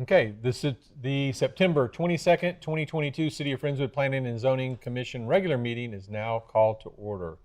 Okay, this is the September 22nd, 2022 City of Friendswood Planning and Zoning Commission regular meeting is now called to order.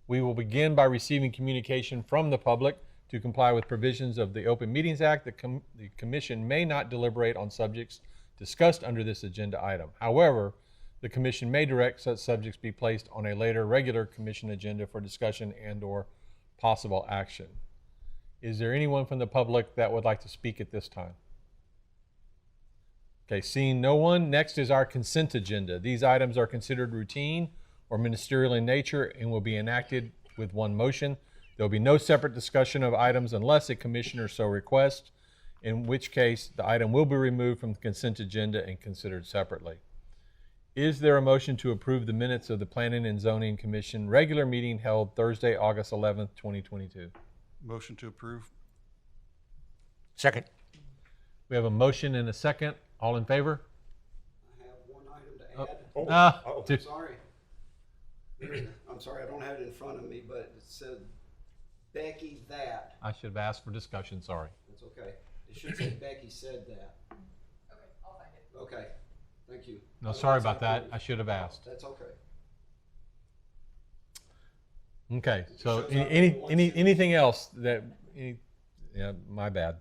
We will begin by receiving communication from the public. To comply with provisions of the Open Meetings Act, the commission may not deliberate on subjects discussed under this agenda item. However, the commission may direct such subjects be placed on a later regular commission agenda for discussion and/or possible action. Is there anyone from the public that would like to speak at this time? Okay, seeing no one, next is our consent agenda. These items are considered routine or ministerial in nature and will be enacted with one motion. There will be no separate discussion of items unless a commissioner so requests, in which case the item will be removed from the consent agenda and considered separately. Is there a motion to approve the minutes of the Planning and Zoning Commission regular meeting held Thursday, August 11th, 2022? Motion to approve. Second. We have a motion and a second. All in favor? I have one item to add. Two. Sorry. I'm sorry, I don't have it in front of me, but it said Becky that. I should have asked for discussion, sorry. It's okay. It should say Becky said that. Okay, I'll find it. Okay, thank you. No, sorry about that. I should have asked. That's okay. Okay, so Shows up anything else that, yeah, my bad.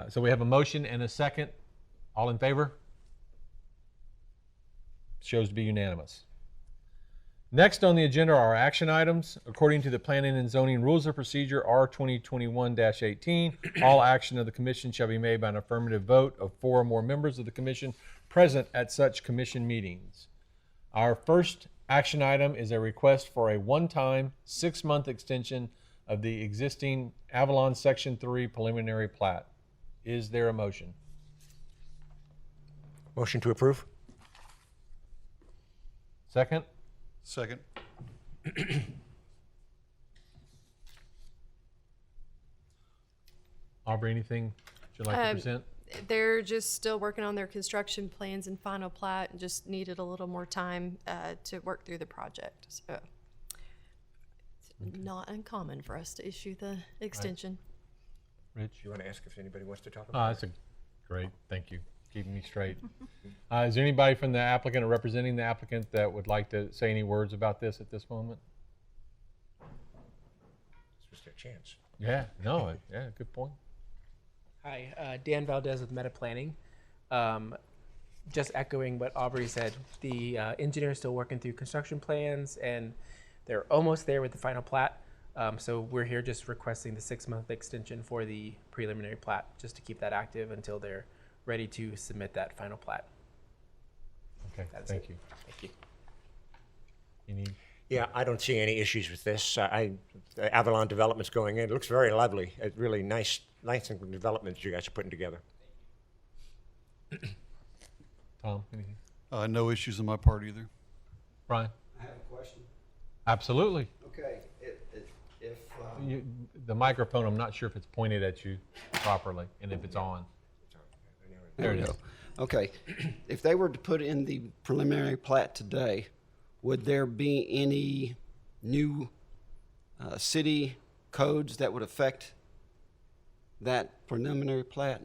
So we have a motion and a second. All in favor? Shows to be unanimous. Next on the agenda are action items. According to the Planning and Zoning Rules of Procedure R 2021-18, all action of the commission shall be made by an affirmative vote of 4 or more members of the commission present at such commission meetings. Our first action item is a request for a one-time 6-month extension of the existing Avalon Section 3 preliminary plat. Is there a motion? Motion to approve. Second? Second. Aubrey, anything you'd like to present? They're just still working on their construction plans and final plat and just needed a little more time to work through the project. So it's not uncommon for us to issue the extension. Rich? You want to ask if anybody wants to talk about That's a great, thank you. Keeping me straight. Is there anybody from the applicant or representing the applicant that would like to say any words about this at this moment? It's just their chance. Yeah, no, yeah, good point. Hi, Dan Valdez with Meta Planning. Just echoing what Aubrey said, the engineer is still working through construction plans and they're almost there with the final plat. So we're here just requesting the 6-month extension for the preliminary plat, just to keep that active until they're ready to submit that final plat. Okay, That's thank it. you. Thank you. Any, Yeah, I don't see any issues with this. The Avalon development's going in. It looks very lovely. It's really nice developments you guys are putting together. Tom, anything? No issues on my part either. Brian? I have a question. Absolutely. Okay, if, The microphone, I'm not sure if it's pointed at you properly and if it's on. There it is. Okay, if they were to put in the preliminary plat today, would there be any new city codes that would affect that preliminary plat?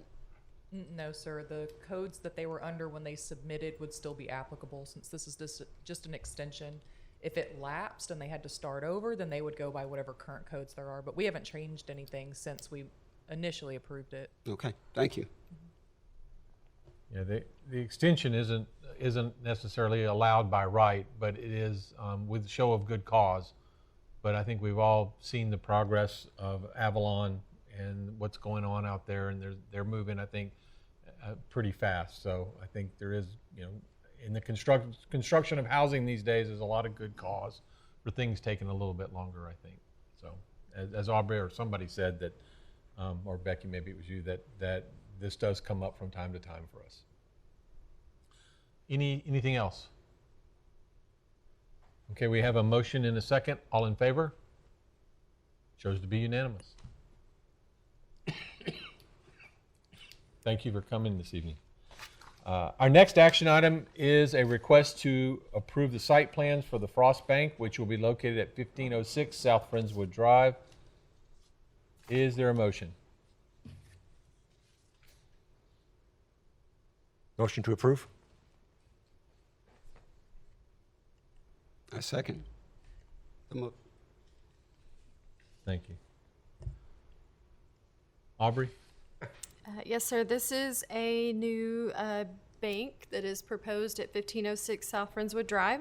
No, sir. The codes that they were under when they submitted would still be applicable since this is just an extension. If it lapsed and they had to start over, then they would go by whatever current codes there are. But we haven't changed anything since we initially approved it. Okay, thank you. Yeah, the extension isn't necessarily allowed by right, but it is with show of good cause. But I think we've all seen the progress of Avalon and what's going on out there, and they're moving, I think, pretty fast. So I think there is, in the construction of housing these days, there's a lot of good cause for things taking a little bit longer, I think. So as Aubrey or somebody said that, or Becky, maybe it was you, that this does come up from time to time for us. Anything else? Okay, we have a motion and a second. All in favor? Shows to be unanimous. Thank you for coming this evening. Our next action item is a request to approve the site plans for the Frost Bank, which will be located at 1506 South Friendswood Drive. Is there a motion? Motion to approve? I second. Thank you. Aubrey? Yes, sir. This is a new bank that is proposed at 1506 South Friendswood Drive.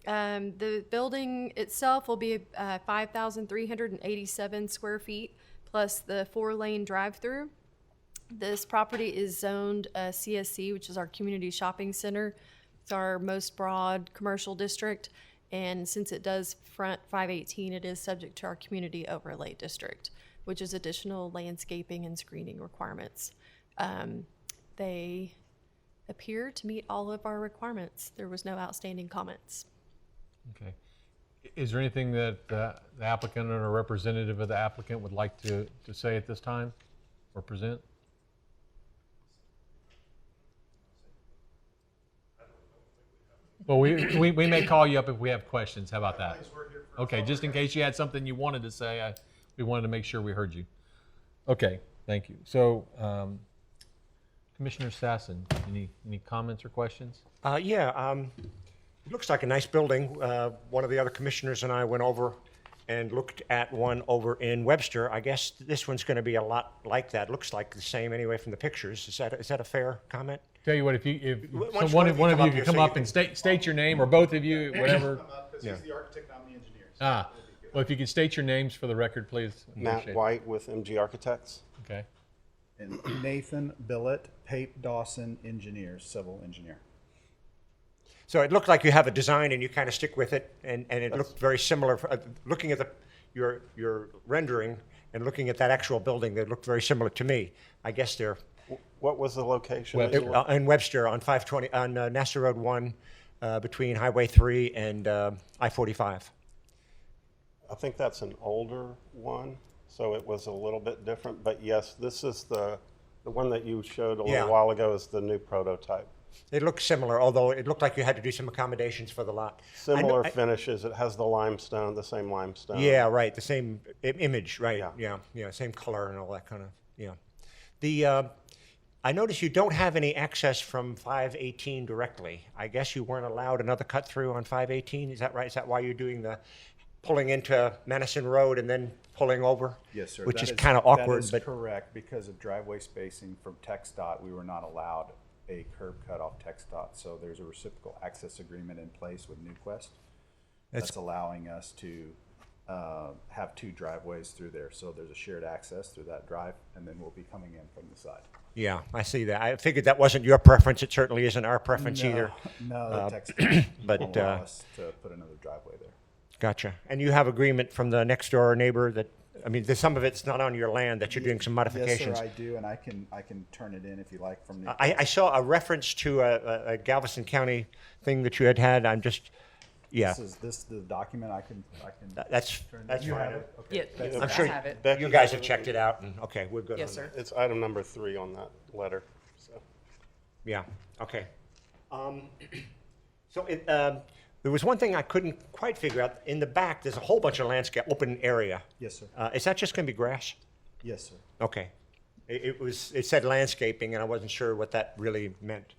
The building itself will be 5,387 square feet plus the 4-lane drive-through. This property is zoned CSC, which is our community shopping center. It's our most broad commercial district. And since it does front 518, it is subject to our community overlay district, which is additional landscaping and screening requirements. They appear to meet all of our requirements. There was no outstanding comments. Okay. Is there anything that the applicant or a representative of the applicant would like to say at this time or present? Well, we may call you up if we have questions. How about that? Okay, just in case you had something you wanted to say, we wanted to make sure we heard you. Okay, thank you. So, Commissioner Sassen, any comments or questions? It looks like a nice building. One of the other commissioners and I went over and looked at one over in Webster. I guess this one's going to be a lot like that. Looks like the same anyway from the pictures. Is that a fair comment? Tell you what, if Why don't one you of come you up could here come so up you and can- state your name, or both of you, whatever. Because Yeah. he's the architect, I'm the engineer. So Ah, well, if you could state your names for the record, please. Matt Appreciate it. White with MG Architects. Okay. And Nathan Billett, Pape Dawson Engineers, civil engineer. So it looked like you have a design and you kind of stick with it, and it looked very similar. Looking at your rendering and looking at that actual building, they looked very similar to me. I guess they're What was the location? Webster. in Webster on 520 on Nassau Road 1, between Highway 3 and I-45. I think that's an older one, so it was a little bit different. But yes, this is the one that you showed a Yeah. little while ago is the new prototype. It looked similar, although it looked like you had to do some accommodations for the lot. I know- Similar finishes. It has the limestone, the same limestone. Yeah, right. The same image, right? Yeah. Yeah, same color and all that kind of. Yeah. The I notice you don't have any access from 518 directly. I guess you weren't allowed another cut through on 518. Is that right? Is that why you're doing the pulling into Madison Road and then pulling over? Yes, sir. Which That is kind of awkward, That is but correct. Because of driveway spacing from TxDOT, we were not allowed a curb cut off TxDOT. So there's a reciprocal access agreement in place with NewQuest. That's allowing us to have two driveways through there. So there's a shared access through that drive, and then we'll be coming in from the side. yeah, I see that. I figured that wasn't your preference. It certainly isn't our preference either. No, the TxDOT but, won't allow us to put another driveway there. Gotcha. And you have agreement from the next door neighbor that, I mean, there's some of it's not on your land, that you're doing some modifications. Yes, sir, I do, and I can turn it in if you like from the. I saw a reference to a Galveston County thing that you had. I'm just, yeah, This is the document I can. that's You fine. have it? Okay. Yeah, I'm sure I have it. Becky you guys has have it. checked it out, and okay, we're good. Yes, on sir. that. It's item number 3 on that letter. So. Yeah. Okay. So there was one thing I couldn't quite figure out. In the back, there's a whole bunch of landscape, open area. Yes, sir. Is that just going to be grass? Yes, sir. Okay. It said landscaping, and I wasn't sure what that really meant.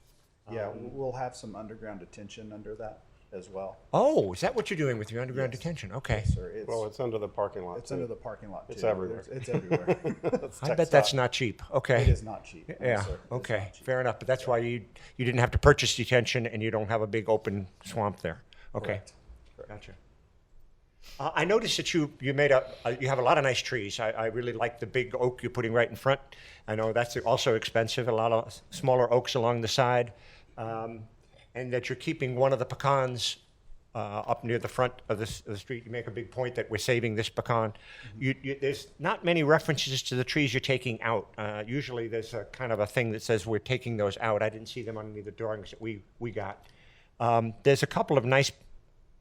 Yeah, we'll have some underground detention under that as well. Oh, is that what you're doing with your underground Yes. detention? Okay. Yes, sir. Well, it's under the parking lot. It's too. under the parking lot, too. It's everywhere. It's everywhere. I bet that's not cheap. Okay. It is not cheap. No, Yeah, sir. It is okay, not cheap. fair enough, but that's why you didn't have to purchase detention and you don't have a big open swamp there. Okay, Correct. gotcha. I noticed that you made you have a lot of nice trees. I really like the big oak you're putting right in front. I know that's also expensive, a lot of smaller oaks along the side. And that you're keeping one of the pecans up near the front of the street. You make a big point that we're saving this pecan. There's not many references to the trees you're taking out. Usually there's a kind of a thing that says we're taking those out. I didn't see them on any of the drawings that we got. There's a couple of nice,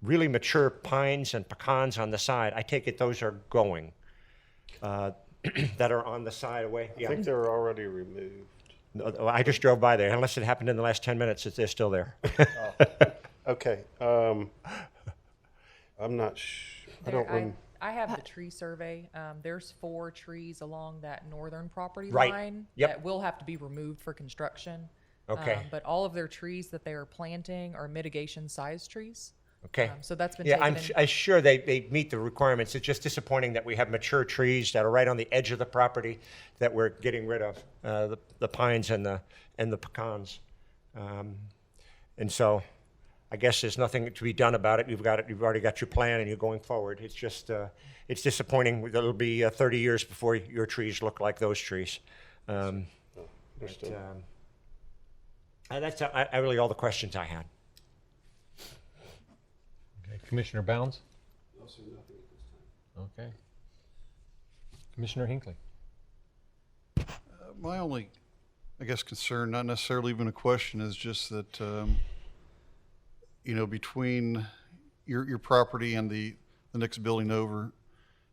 really mature pines and pecans on the side. I take it those are going, that are on the side away. I think they're already removed. No, I just drove by there. Unless it happened in the last 10 minutes, they're still there. Okay. I'm not sure. I don't. I have the tree survey. There's 4 trees along that northern property Right. line Yep. that will have to be removed for construction. Okay. But all of their trees that they are planting are mitigation size trees. Okay. So that's been Yeah, taken I'm sure they meet the requirements. It's just disappointing that we have mature trees that are right on the edge of the property that we're getting rid of, the pines and the pecans. And so I guess there's nothing to be done about it. You've already got your plan and you're going forward. It's just, it's disappointing that it'll be 30 years before your trees look like those trees. Understood. That's really all the questions I had. Okay. Commissioner Bounds? No, sir, nothing at this time. Okay. Commissioner Hinckley? My only, I guess, concern, not necessarily even a question, is just that, between your property and the next building over,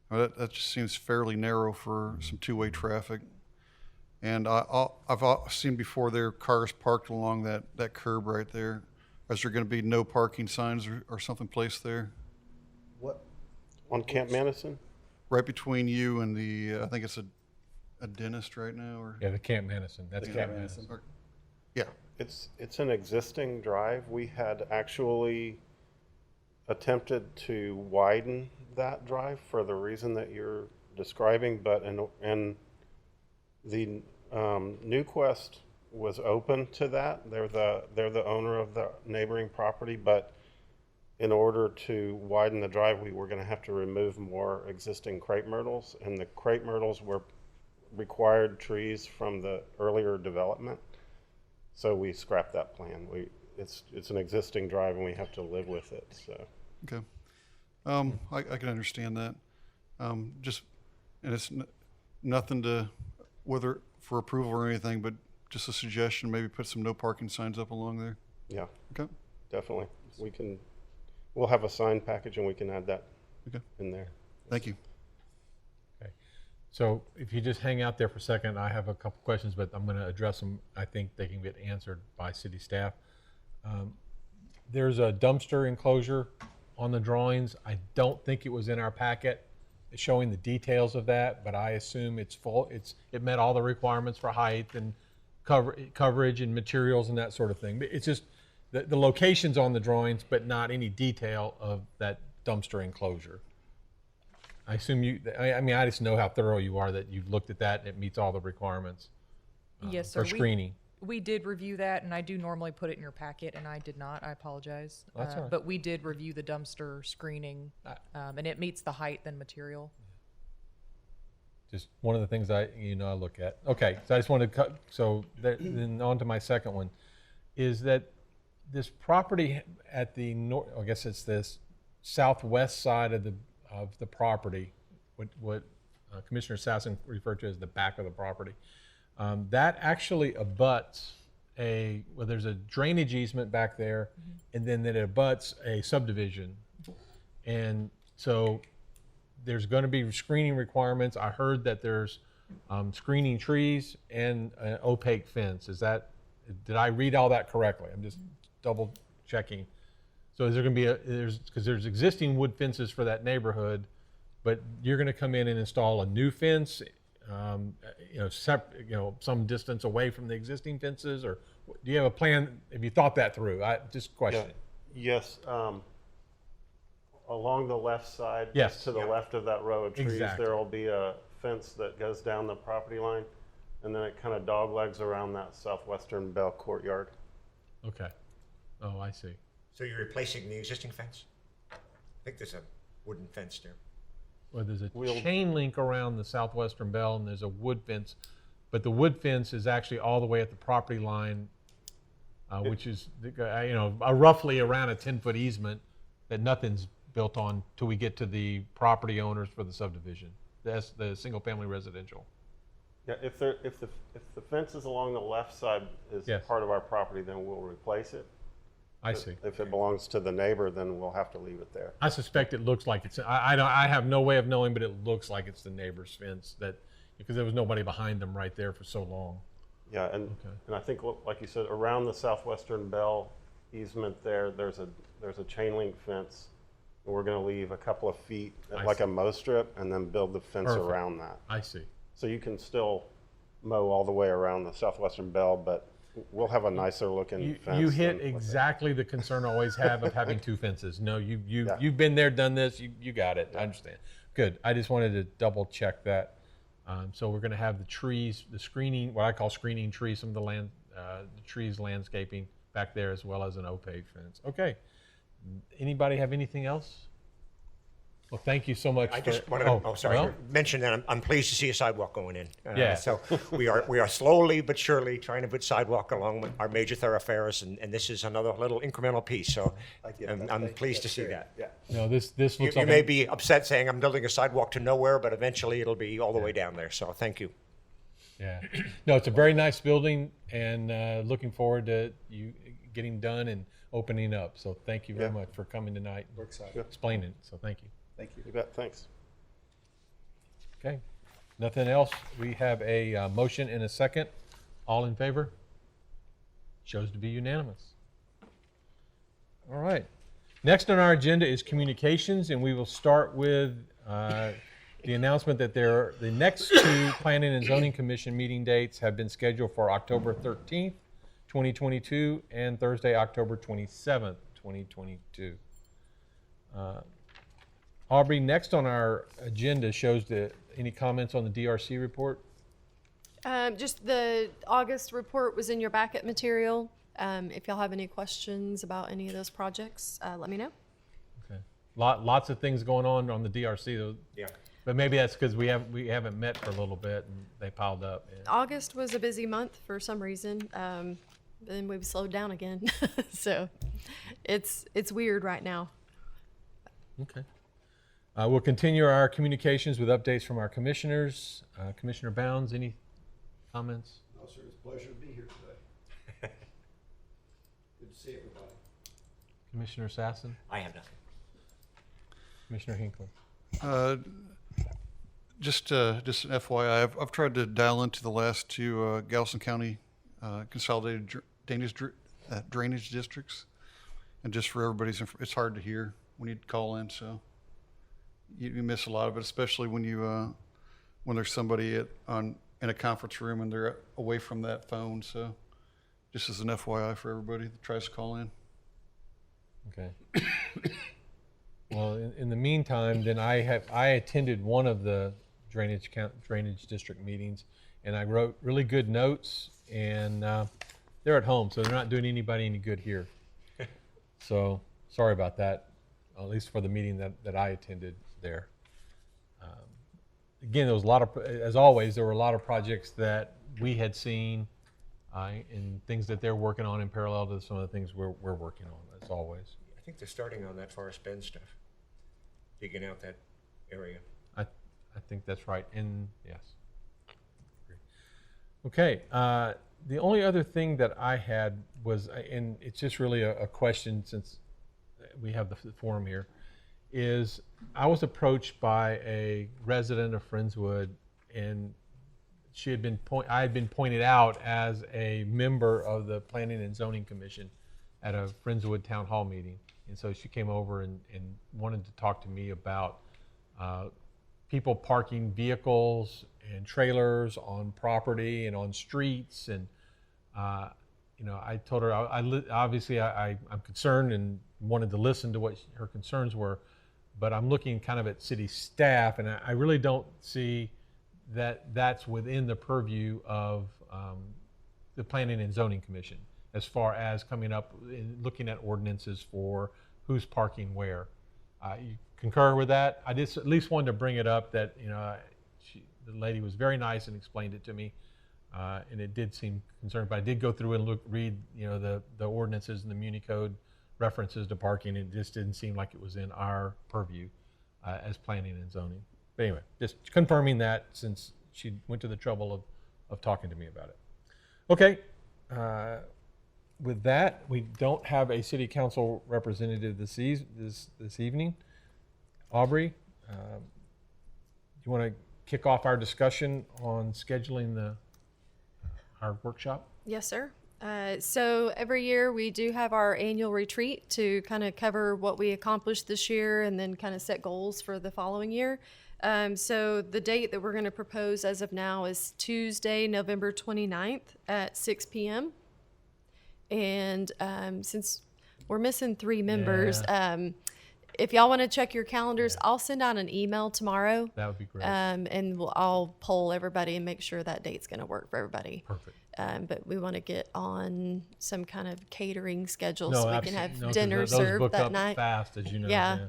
that just seems fairly narrow for some two-way traffic. And I've seen before there cars parked along that curb right there. Is there going to be no parking signs or something placed there? What? On Camp Madison? Right between you and the, I think it's a dentist right now, or? Yeah, the Camp Madison. That's Camp Madison. Yeah. It's an existing drive. We had actually attempted to widen that drive for the reason that you're describing, but and the Newquest was open to that. They're the owner of the neighboring property, but in order to widen the drive, we were going to have to remove more existing crepe myrtles, and the crepe myrtles were required trees from the earlier development. So we scrapped that plan. It's an existing drive and we have to live with it. So Okay. I can understand that. And it's nothing to, whether for approval or anything, but just a suggestion, maybe put some no parking signs up along there. yeah, Okay. definitely. We'll have a sign package and we can add that Okay. in there. Thank you. Okay. So if you just hang out there for a second, I have a couple questions, but I'm going to address them. I think they can get answered by city staff. There's a dumpster enclosure on the drawings. I don't think it was in our packet showing the details of that, but I assume it's full. It met all the requirements for height and coverage and materials and that sort of thing. But it's just the location's on the drawings, but not any detail of that dumpster enclosure. I assume I just know how thorough you are, that you've looked at that and it meets all the requirements Yes, sir. for screening. We did review that, and I do normally put it in your packet, and I did not. I apologize. That's all right. But we did review the dumpster screening, and it meets the height and material. Just one of the things I look at. Okay, so I just wanted to cut, then on to my second one, is that this property at the north, I guess it's this southwest side of the property, what Commissioner Sassen referred to as the back of the property, that actually abuts there's a drainage easement back there, and then it abuts a subdivision. And so there's going to be screening requirements. I heard that there's screening trees and an opaque fence. Did I read all that correctly? I'm just double checking. So is there going to be because there's existing wood fences for that neighborhood, but you're going to come in and install a new fence, some distance away from the existing fences, or do you have a plan? Have you thought that through? Just question. Yes. Along the left side, Yes. just to the left of that row of trees, Exactly. there will be a fence that goes down the property line, and then it kind of doglegs around that southwestern Bell courtyard. Okay. Oh, I see. So you're replacing the existing fence? I think there's a wooden fence there. Well, there's a We'll- chain link around the southwestern bell, and there's a wood fence, but the wood fence is actually all the way at the property line, which is roughly around a 10-foot easement that nothing's built on till we get to the property owners for the subdivision. That's the single-family residential. Yeah, if the fence is along the left side is Yes. part of our property, then we'll replace it. I see. If it belongs to the neighbor, then we'll have to leave it there. I suspect it looks like it's. I have no way of knowing, but it looks like it's the neighbor's fence because there was nobody behind them right there for so long. Yeah, and I think, like you said, around the southwestern Bell easement there's a chain link fence, and we're going to leave a couple of feet, like a mow strip, and then build the fence Perfect. around that. I see. So you can still mow all the way around the southwestern Bell, but we'll have a nicer looking fence. You hit than what they- exactly the concern I always have of having two fences. No, Yeah. you've been there, done this, you got it, I understand. Good, I just wanted to double check that. So we're gonna have the trees, the screening, what I call screening trees, some of the trees landscaping back there, as well as an opaque fence. Okay, anybody have anything else? Well, thank you so much. I just for- want to, well, mention that I'm pleased to see a sidewalk going in. Yeah. So we are slowly but surely trying to put sidewalk along our major thoroughfares, and this is another little incremental piece. So I'm pleased to see that. Yeah. No, this You, looks you like. may be upset saying I'm building a sidewalk to nowhere, but eventually it'll be all the way down there. So thank you. Yeah, no, it's a very nice building, and looking forward to you getting done and opening up. So thank you very Yeah. much for coming tonight. We're excited. Explaining it, so thank you. Thank you. You bet, thanks. Okay, nothing else. We have a motion and a second. All in favor? Shows to be unanimous. All right. Next on our agenda is communications, and we will start with the announcement that the next two Planning and Zoning Commission meeting dates have been scheduled for October 13th, 2022, and Thursday, October 27th, 2022. Aubrey, next on our agenda shows any comments on the DRC report? Just the August report was in your backup material. If y'all have any questions about any of those projects, let me know. Okay. Lots of things going on the DRC, though. Yeah. But maybe that's because we haven't met for a little bit and they piled up. Yeah. August was a busy month for some reason. Then we've slowed down again. So it's weird right now. Okay. We'll continue our communications with updates from our commissioners. Commissioner Bounds, any comments? No, sir, it's a pleasure to be here today. Good to see everybody. Commissioner Sassen? I have nothing. Commissioner Hinckley? Just an FYI, I've tried to dial into the last two Galveston County consolidated drainage districts, and just for everybody's, it's hard to hear when you call in, so you miss a lot of it, especially when when there's somebody in a conference room and they're away from that phone. So, just as an FYI for everybody that tries to call in. Okay. Well, in the meantime, then I attended one of the drainage district meetings, and I wrote really good notes, and they're at home, so they're not doing anybody any good here. So sorry about that, at least for the meeting that I attended there. Again, there was a lot of, as always, there were a lot of projects that we had seen and things that they're working on in parallel to some of the things we're working on, as always. I think they're starting on that Forest Bend stuff, digging out that area. I think that's right, and yes. Okay, the only other thing that I had was, and it's just really a question since we have the forum here, is I was approached by a resident of Friendswood, and I had been pointed out as a member of the Planning and Zoning Commission at a Friendswood Town Hall meeting. And so she came over and wanted to talk to me about people parking vehicles and trailers on property and on streets. And, I told her, obviously I'm concerned and wanted to listen to what her concerns were, but I'm looking kind of at city staff, and I really don't see that that's within the purview of the Planning and Zoning Commission as far as coming up and looking at ordinances for who's parking where. You concur with that? I just at least wanted to bring it up that, the lady was very nice and explained it to me, and it did seem concerned, but I did go through and read, the ordinances and the Muni Code references to parking. It just didn't seem like it was in our purview as planning and zoning. But anyway, just confirming that since she went to the trouble of talking to me about it. Okay, with that, we don't have a city council representative this evening. Aubrey, you want to kick off our discussion on scheduling our workshop? Yes, sir. So every year we do have our annual retreat to kind of cover what we accomplished this year and then kind of set goals for the following year. So the date that we're going to propose as of now is Tuesday, November 29th at 6 p.m. And since we're missing 3 members, if y'all want to check your calendars, I'll send out an email tomorrow. That would be great. And I'll poll everybody and make sure that date's going to work for everybody. Perfect. But we want to get on some kind of catering schedule No, so we absolutely. can have No, 'cause dinner those served book that up night. fast, as you know. Yeah.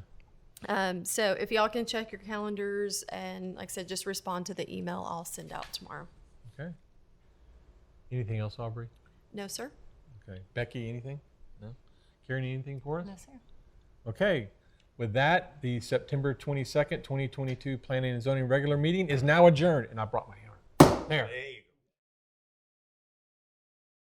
So if y'all can check your calendars and, like I said, just respond to the email I'll send out tomorrow. Okay. Anything else, Aubrey? No, sir. Okay. Becky, anything? No? Karen, anything for us? No, sir. Okay. With that, the September 22nd, 2022 Planning and Zoning regular meeting is now adjourned. And I brought my hammer. There.